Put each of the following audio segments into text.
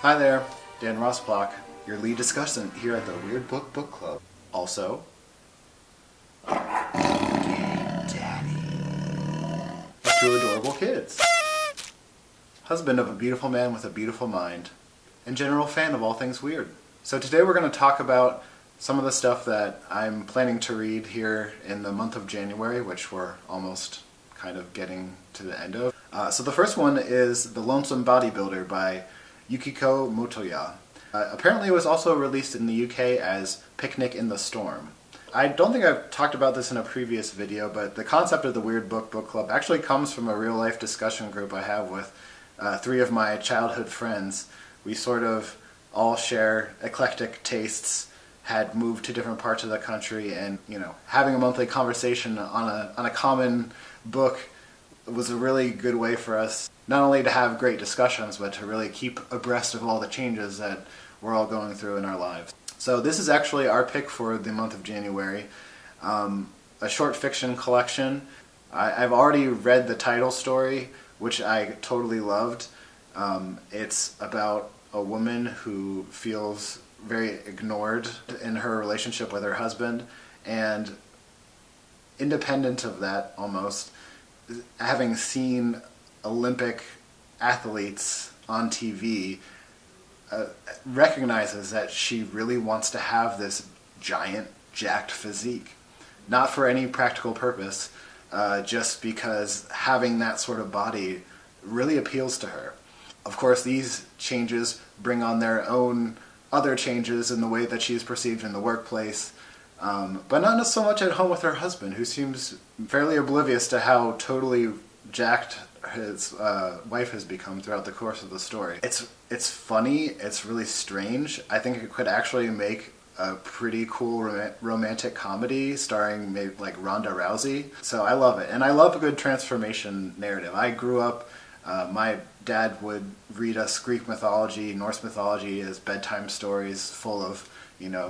Hi there, Dan Rossblock, your lead discussant here at the Weird Book Book Club. Also, Gay Daddy of two adorable kids. Husband of a beautiful man with a beautiful mind, and general fan of all things weird. So today we're going to talk about some of the stuff that I'm planning to read here in the month of January, which we're almost kind of getting to the end of. So the first one is The Lonesome Bodybuilder by Yukiko Motoya. Apparently it was also released in the UK as Picnic in the Storm. I don't think I've talked about this in a previous video, but the concept of the Weird Book Book Club actually comes from a real-life discussion group I have with three of my childhood friends. We sort of all share eclectic tastes, had moved to different parts of the country, and having a monthly conversation on a common book was a really good way for us not only to have great discussions, but to really keep abreast of all the changes that we're all going through in our lives. So this is actually our pick for the month of January, a short fiction collection. I've already read the title story, which I totally loved. It's about a woman who feels very ignored in her relationship with her husband, and independent of that almost, having seen Olympic athletes on TV, recognizes that she really wants to have this giant, jacked physique. Not for any practical purpose, just because having that sort of body really appeals to her. Of course, these changes bring on their own other changes in the way that she is perceived in the workplace, but not so much at home with her husband, who seems fairly oblivious to how totally jacked his wife has become throughout the course of the story. It's funny, it's really strange. I think it could actually make a pretty cool romantic comedy starring maybe like Ronda Rousey. So I love it, and I love a good transformation narrative. I grew up, my dad would read us Greek mythology, Norse mythology as bedtime stories full of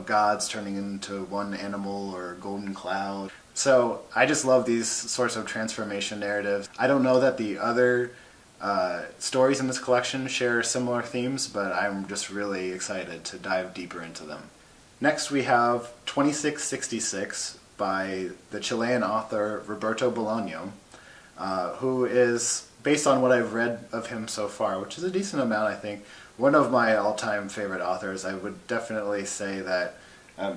gods turning into one animal or a golden cloud. So I just love these sorts of transformation narratives. I don't know that the other stories in this collection share similar themes, but I'm just really excited to dive deeper into them. Next we have 2666 by the Chilean author Roberto Bolaño, who is, based on what I've read of him so far, which is a decent amount I think, one of my all-time favorite authors. I would definitely say that,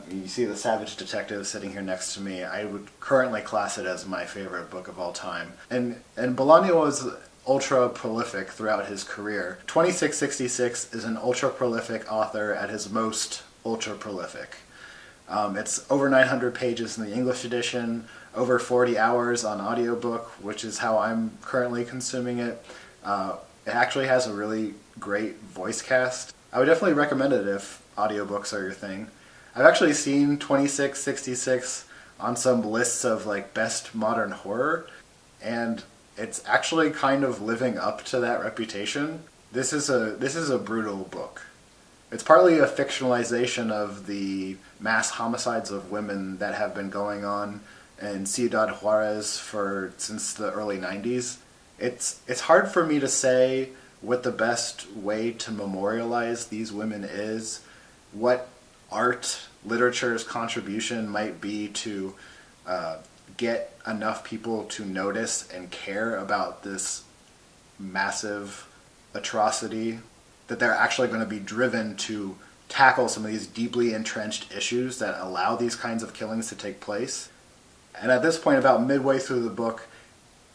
you see the Savage Detective sitting here next to me, I would currently class it as my favorite book of all time. And Bolaño was ultra prolific throughout his career. 2666 is an ultra prolific author at his most ultra prolific. It's over 900 pages in the English edition, over 40 hours on audiobook, which is how I'm currently consuming it. It actually has a really great voice cast. I would definitely recommend it if audiobooks are your thing. I've actually seen 2666 on some lists of like best modern horror, and it's actually kind of living up to that reputation. This is a brutal book. It's partly a fictionalization of the mass homicides of women that have been going on in Ciudad Juarez since the early 90s. It's hard for me to say what the best way to memorialize these women is, what art, literature's contribution might be to get enough people to notice and care about this massive atrocity, that they're actually going to be driven to tackle some of these deeply entrenched issues that allow these kinds of killings to take place. And at this point, about midway through the book,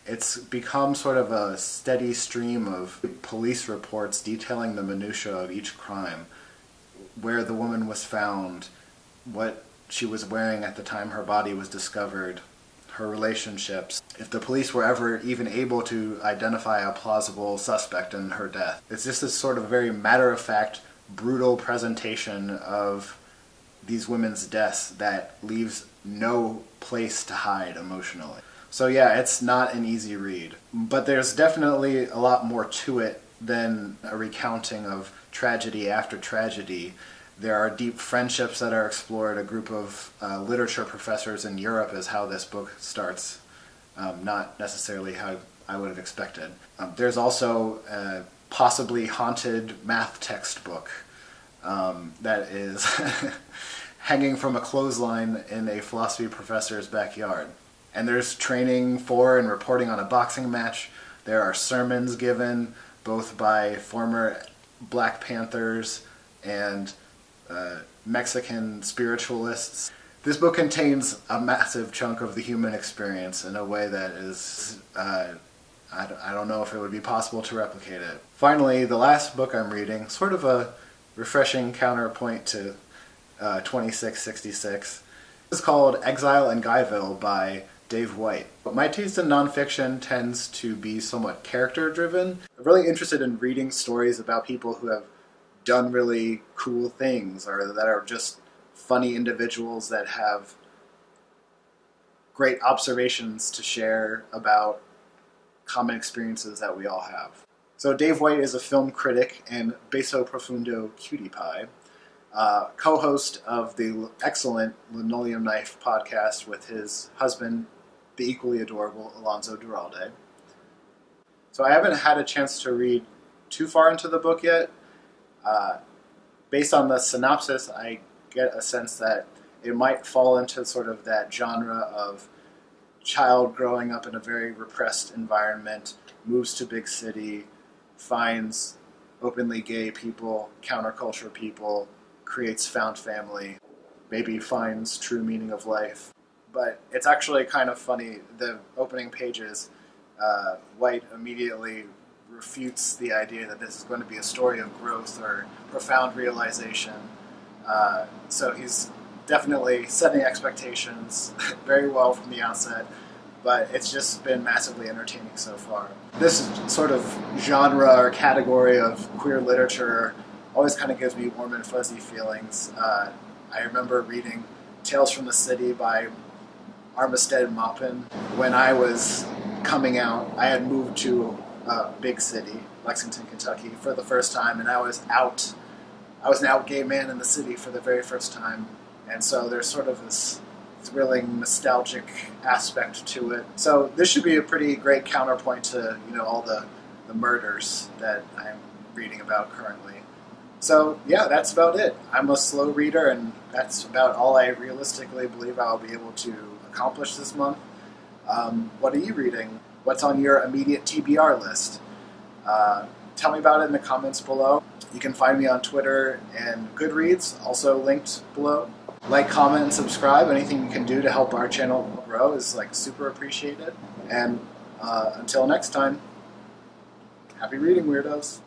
it's become sort of a steady stream of police reports detailing the minutiae of each crime, where the woman was found, what she was wearing at the time her body was discovered, her relationships, if the police were ever even able to identify a plausible suspect in her death. It's just this sort of very matter-of-fact, brutal presentation of these women's deaths that leaves no place to hide emotionally. So yeah, it's not an easy read, but there's definitely a lot more to it than a recounting of tragedy after tragedy. There are deep friendships that are explored. A group of literature professors in Europe is how this book starts, not necessarily how I would have expected. There's also possibly haunted math textbook that is hanging from a clothesline in a philosophy professor's backyard. And there's training for and reporting on a boxing match. There are sermons given both by former Black Panthers and Mexican spiritualists. This book contains a massive chunk of the human experience in a way that is, I don't know if it would be possible to replicate it. Finally, the last book I'm reading, sort of a refreshing counterpoint to 2666, is called Exile and Guyville by Dave White. But my taste in nonfiction tends to be somewhat character-driven. I'm really interested in reading stories about people who have done really cool things, or that are just funny individuals that have great observations to share about common experiences that we all have. So Dave White is a film critic and Beso Profundo Cutie Pie, co-host of the excellent Linoleum Knife podcast with his husband, the equally adorable Alonso Duralde. So I haven't had a chance to read too far into the book yet. Based on the synopsis, I get a sense that it might fall into sort of that genre of child growing up in a very repressed environment, moves to big city, finds openly gay people, counterculture people, creates found family, maybe finds true meaning of life. But it's actually kind of funny. The opening pages, White immediately refutes the idea that this is going to be a story of growth or profound realization. So he's definitely setting expectations very well from the outset, but it's just been massively entertaining so far. This sort of genre or category of queer literature always kind of gives me warm and fuzzy feelings. I remember reading Tales from the City by Armistead Maupin. When I was coming out, I had moved to a big city, Lexington, Kentucky, for the first time, and I was an out gay man in the city for the very first time. And so there's sort of this thrilling, nostalgic aspect to it. So this should be a pretty great counterpoint to, all the murders that I'm reading about currently. So yeah, that's about it. I'm a slow reader, and that's about all I realistically believe I'll be able to accomplish this month. What are you reading? What's on your immediate TBR list? Tell me about it in the comments below. You can find me on Twitter and Goodreads, also linked below. Like, comment, and subscribe. Anything you can do to help our channel grow is super appreciated. And until next time, happy reading, weirdos.